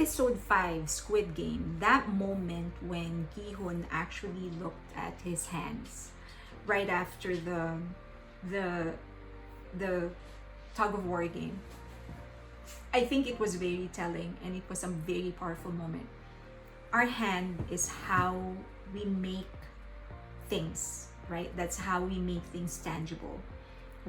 episode 5, Squid Game, that moment when Gi-hun actually looked at his hands right after the the tug of war game, I think it was very telling and it was a very powerful moment. Our hand is how we make things, right? That's how we make things tangible.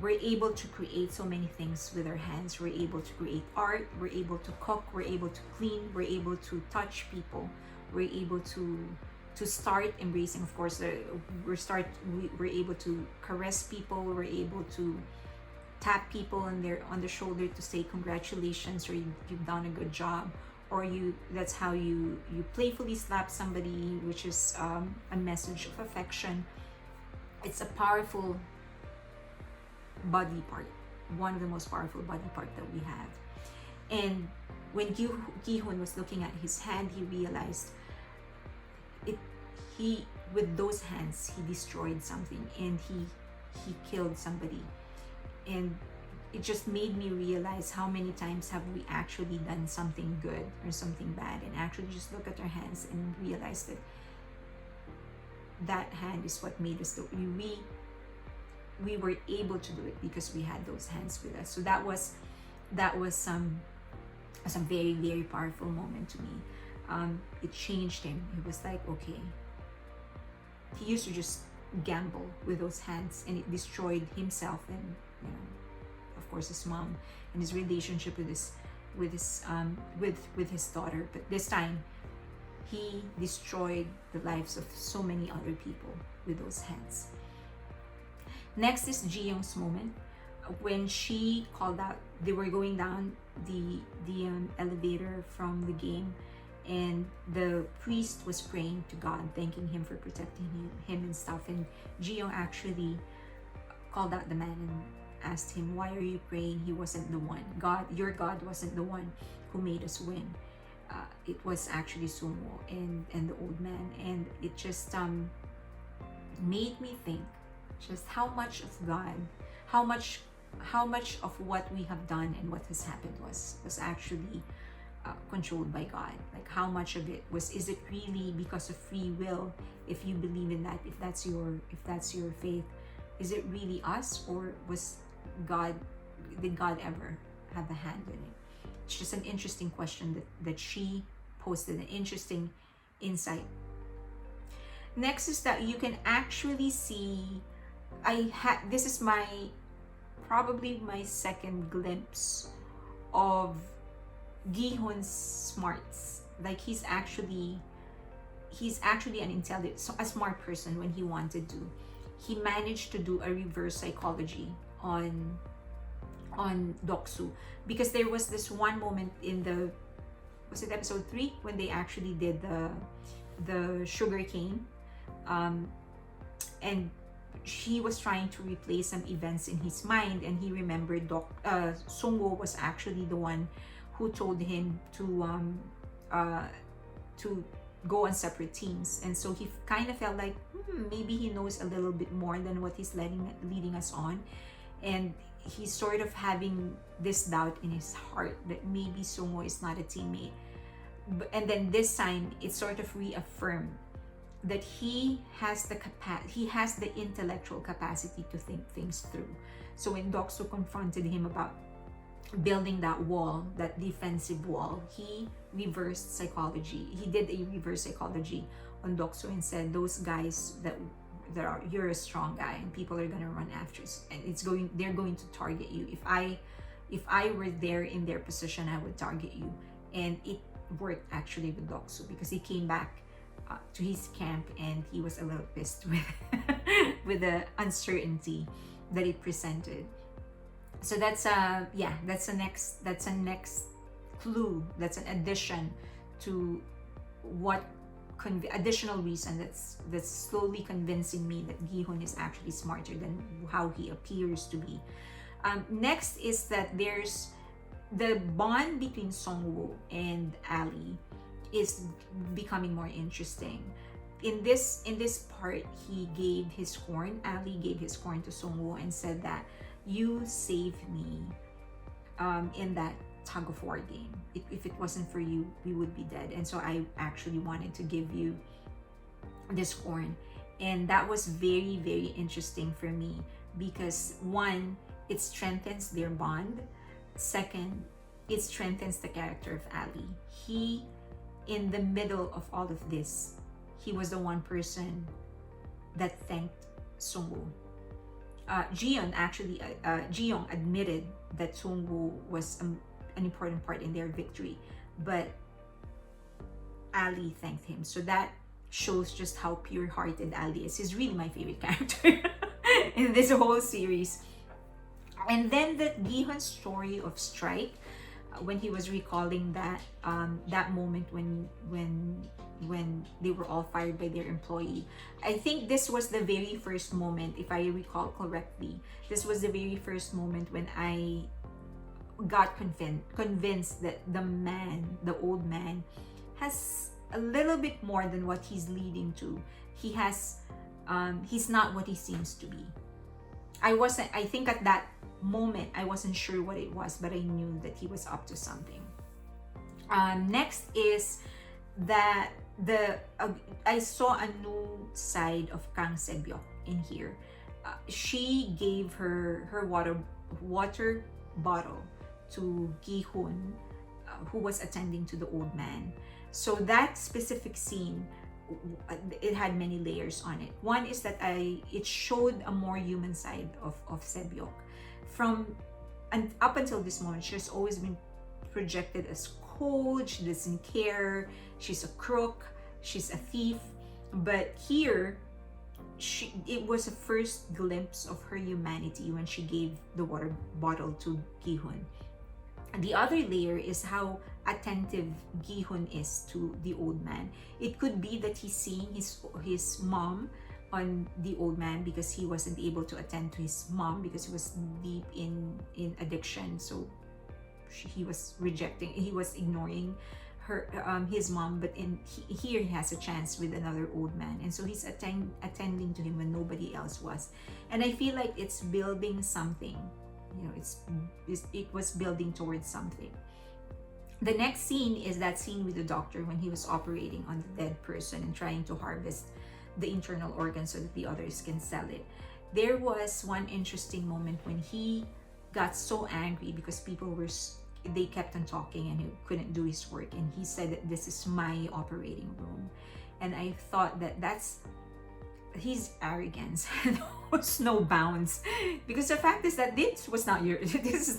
We're able to create so many things with our hands. We're able to create art, we're able to cook, we're able to clean, we're able to touch people, we're able to start embracing, of course, we're able to caress people, we're able to tap people on the shoulder to say congratulations, or you've done a good job, or that's how you playfully slap somebody, which is a message of affection. It's a powerful body part, one of the most powerful body part that we have. And when Gi-hun was looking at his hand, he realized he with those hands he destroyed something, and he killed somebody. And it just made me realize how many times have we actually done something good or something bad, and actually just look at our hands and realize that that hand is what made us do. We were able to do it because we had those hands with us. So that was some very, very powerful moment to me. It changed him. He was like, okay, he used to just gamble with those hands, and it destroyed himself and, you know, of course, his mom and his relationship with his daughter. But this time he destroyed the lives of so many other people with those hands. Next is Ji-young's moment when she called out. They were going down the elevator from the game, and the priest was praying to God, thanking him for protecting him and stuff. And Ji-young actually called out the man and asked him, "Why are you praying? He wasn't the one. Your God wasn't the one who made us win. It was actually Sumo and the old man." And it just made me think just how much of God, how much of what we have done and what has happened was actually controlled by God. Like how much of it is it really because of free will? If you believe in that, if that's your faith, is it really us, or did God ever have a hand in it? It's just an interesting question that she posted, an interesting insight. Next is that you can actually see, this is probably my second glimpse of Gi-hun's smarts. Like he's actually a smart person when he wanted to. He managed to do a reverse psychology on Doksu, because there was this one moment in was it episode 3 when they actually did the sugar cane, and he was trying to replay some events in his mind, and he remembered Sungwoo was actually the one who told him to go on separate teams. And so he kind of felt like maybe he knows a little bit more than what he's leading us on, and he's sort of having this doubt in his heart that maybe Sungwoo is not a teammate. And then this time it sort of reaffirmed that he has the intellectual capacity to think things through. So when Doksu confronted him about building that wall, that defensive wall, he reversed psychology. He did a reverse psychology on Doksu and said, those guys you're a strong guy and people are gonna run after you, and they're going to target you. If I were there in their position, I would target you. And it worked actually with Doksu, because he came back to his camp and he was a little pissed with the uncertainty that it presented. So that's a next clue. That's an addition to additional reason that's slowly convincing me that Gi-hun is actually smarter than how he appears to be. Next is that there's the bond between Sungwoo and Ali is becoming more interesting. In this part, he gave his horn. Ali gave his horn to Sungwoo and said that you saved me in that tug of war game. If it wasn't for you, we would be dead. And so I actually wanted to give you this corn. And that was very, very interesting for me because one, it strengthens their bond. Second, it strengthens the character of Ali. He, in the middle of all of this, he was the one person that thanked Sungwoo. Jiyoung admitted that Sungwoo was an important part in their victory, but Ali thanked him. So that shows just how pure-hearted Ali is. He's really my favorite character in this whole series. And then the Gi-hun's story of strike, when he was recalling that that moment when they were all fired by their employee. I think this was the very first moment, if I recall correctly, this was the very first moment when I got convinced that the old man, has a little bit more than what he's leading to. He's not what he seems to be. I think at that moment, I wasn't sure what it was, but I knew that he was up to something. Next is that I saw a new side of Kang Sebyok in here. She gave her water bottle to Gi-hun, who was attending to the old man. So that specific scene, it had many layers on it. One is that it showed a more human side of Sebyok. And up until this moment, she's always been projected as cold, she doesn't care, she's a crook, she's a thief. But here, it was a first glimpse of her humanity when she gave the water bottle to Gi-hun. And the other layer is how attentive Gi-hun is to the old man. It could be that he's seeing his mom on the old man because he wasn't able to attend to his mom because he was deep in addiction. So he was ignoring his mom, but here he has a chance with another old man, and so he's attending to him when nobody else was. And I feel like it's building something, it was building towards something. The next scene is that scene with the doctor when he was operating on the dead person and trying to harvest the internal organ so that the others can sell it. There was one interesting moment when he got so angry because they kept on talking and he couldn't do his work, and he said that this is my operating room. And I thought that's his arrogance knows no bounds, because the fact is that this is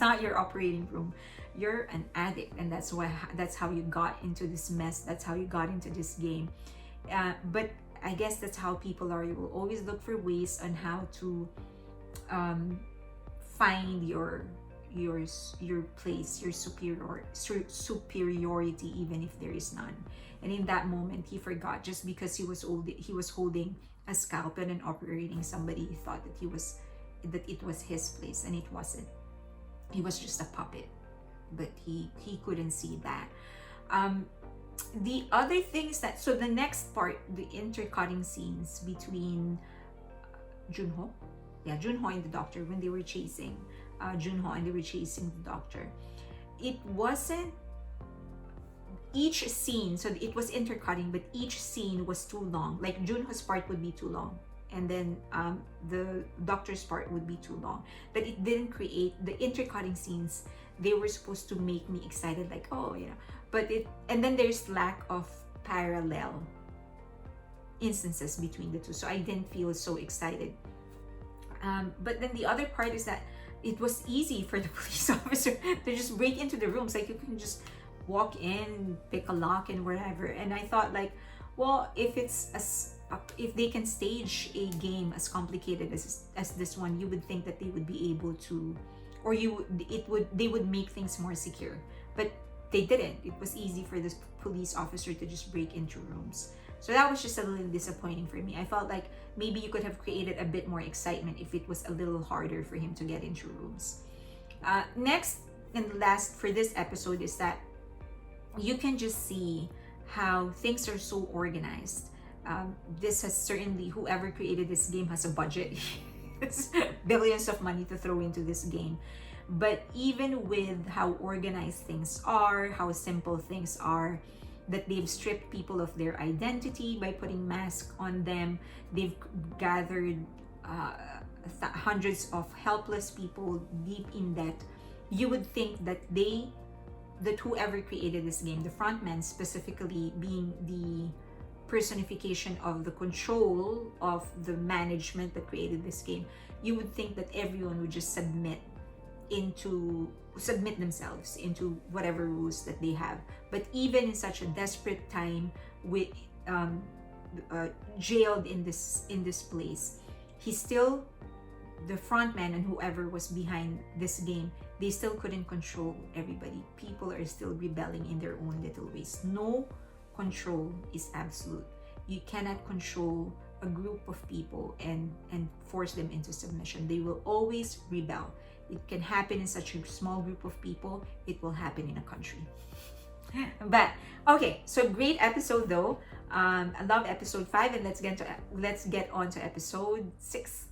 not your operating room. You're an addict, and that's how you got into this mess. That's how you got into this game. But I guess that's how people are. You will always look for ways on how to find your place, your superiority, even if there is none. And in that moment, he forgot. Just because he was holding a scalpel and operating somebody, he thought that it was his place, and it wasn't. He was just a puppet, but he couldn't see that. The other things so the next part, the intercutting scenes between Junho and the doctor, when they were chasing Junho and they were chasing the doctor, it wasn't each scene, so it was intercutting, but each scene was too long. Like Junho's part would be too long, and then the doctor's part would be too long, but it didn't create the intercutting scenes. They were supposed to make me excited, like, and then there's lack of parallel instances between the two, so I didn't feel so excited. But then the other part is that it was easy for the police officer to just break into the rooms. Like, you can just walk in, pick a lock and wherever. And I thought, like, well, if they can stage a game as complicated as this one, you would think that they would be able to, or they would make things more secure. But they didn't. It was easy for this police officer to just break into rooms. So that was just a little disappointing for me. I felt like maybe you could have created a bit more excitement if it was a little harder for him to get into rooms. Next and last for this episode is that you can just see how things are so organized. This has certainly, whoever created this game has a budget. It's billions of money to throw into this game. But even with how organized things are, how simple things are, that they've stripped people of their identity by putting masks on them, they've gathered hundreds of helpless people deep in debt. You would think that that whoever created this game, the frontman specifically being the personification of the control of the management that created this game, you would think that everyone would just submit themselves into whatever rules that they have. But even in such a desperate time, with jailed in this place, he's still the frontman, and whoever was behind this game, they still couldn't control everybody. People are still rebelling in their own little ways. No control is absolute. You cannot control a group of people and force them into submission. They will always rebel. It can happen in such a small group of people. It will happen in a country. But okay, so great episode though. I love episode 5, and let's get on to episode 6.